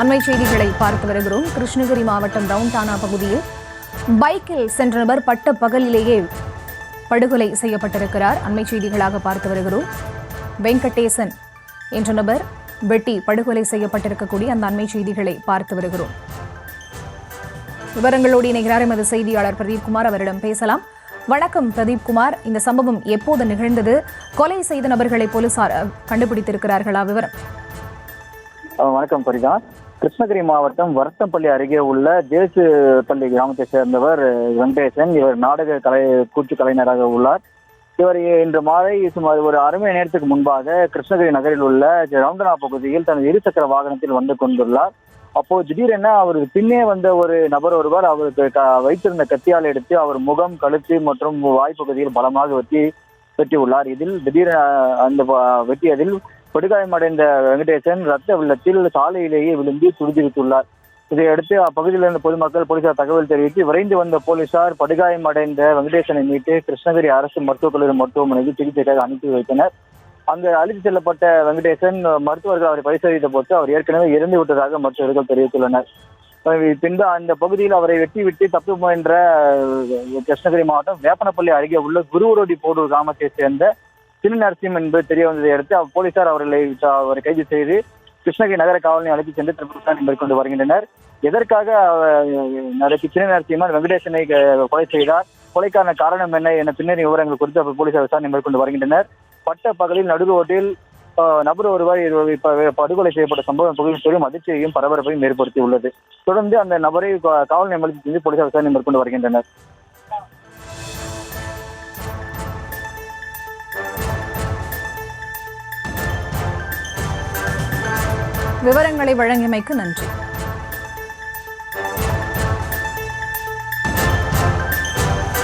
அண்மை செய்திகளை பார்த்து வருகிறோம். கிருஷ்ணகிரி மாவட்டம் ரவுண்டானா பகுதியில் பைக்கில் சென்ற நபர் பட்ட பகலிலேயே படுகொலை செய்யப்பட்டிருக்கிறார். அண்மை செய்திகளாக பார்த்து வருகிறோம். வெங்கடேசன் என்ற நபர் வெட்டி படுகொலை செய்யப்பட்டிருக்கக்கூடிய அந்த அண்மை செய்திகளை பார்த்து வருகிறோம். விவரங்களோடு இணைகிறார் எமது செய்தியாளர் பிரதீப்குமார். அவரிடம் பேசலாம். வணக்கம் பிரதீப்குமார், இந்த சம்பவம் எப்போது நிகழ்ந்தது? கொலை செய்த நபர்களை போலீசார் கண்டுபிடித்திருக்கிறார்களா? விவரம். வணக்கம் பரிதா. கிருஷ்ணகிரி மாவட்டம் வரத்தம்பள்ளி அருகே உள்ள தேசுப்பள்ளி கிராமத்தை சேர்ந்தவர் வெங்கடேசன். இவர் நாடக கூட்டு கலைஞராக உள்ளார். இவர் இன்று மாலை சுமார் ஒரு அரை மணி நேரத்துக்கு முன்பாக கிருஷ்ணகிரி நகரில் உள்ள ரவுண்டனா பகுதியில் தனது இருசக்கர வாகனத்தில் வந்து கொண்டுள்ளார். அப்போ திடீரென அவருக்கு பின்னே வந்த ஒரு நபர் ஒருவர் அவருக்கு வைத்திருந்த கத்தியால் எடுத்து அவர் முகம், கழுத்து மற்றும் வாய்ப்பகுதியில் பலமாக வெட்டி உள்ளார். இதில் திடீரென அந்த வெட்டியதில் படுகாயமடைந்த வெங்கடேசன் ரத்த வெள்ளத்தில் சாலையிலேயே விழுந்து துடிதுடித்துள்ளார். இதையடுத்து அப்பகுதியில் இருந்த பொதுமக்கள் போலீசார் தகவல் தெரிவித்து விரைந்து வந்த போலீசார் படுகாயமடைந்த வெங்கடேசனை மீட்டு கிருஷ்ணகிரி அரசு மருத்துவக் கல்லூரி மருத்துவமனைக்கு சிகிச்சைக்காக அனுப்பி வைத்தனர். அங்கு அழைத்து செல்லப்பட்ட வெங்கடேசன் மருத்துவர்கள் அவரை பரிசோதித்த போது அவர் ஏற்கனவே இறந்து விட்டதாக மருத்துவர்கள் தெரிவித்துள்ளனர். பின்பு அந்த பகுதியில் அவரை வெட்டிவிட்டு தப்பி முயன்ற கிருஷ்ணகிரி மாவட்டம் வேப்பனப்பள்ளி அருகே உள்ள குருவரோடி போடூர் கிராமத்தை சேர்ந்த சின்ன நரசிம் என்பது தெரிய வந்ததை அடுத்து போலீசார் அவரை கைது செய்து கிருஷ்ணகிரி நகர காவல் நிலையம் அழைத்து சென்று விசாரணை மேற்கொண்டு வருகின்றனர். எதற்காக சின்ன நரசிம்மன் வெங்கடேசனை கொலை செய்தார், கொலைக்கான காரணம் என்ன என பின்னணி விவரங்கள் குறித்து போலீசார் விசாரணை மேற்கொண்டு வருகின்றனர். பட்ட பகலில் நடு ரோட்டில் நபர் ஒருவர் படுகொலை செய்யப்பட்ட சம்பவம் பகுதியில் பெரும் அதிர்ச்சியையும் பரபரப்பையும் ஏற்படுத்தி உள்ளது. தொடர்ந்து அந்த நபரை காவல் நிலையம் அழைத்து சென்று போலீசார் விசாரணை மேற்கொண்டு வருகின்றனர். விவரங்களை வழங்கியமைக்கு நன்றி.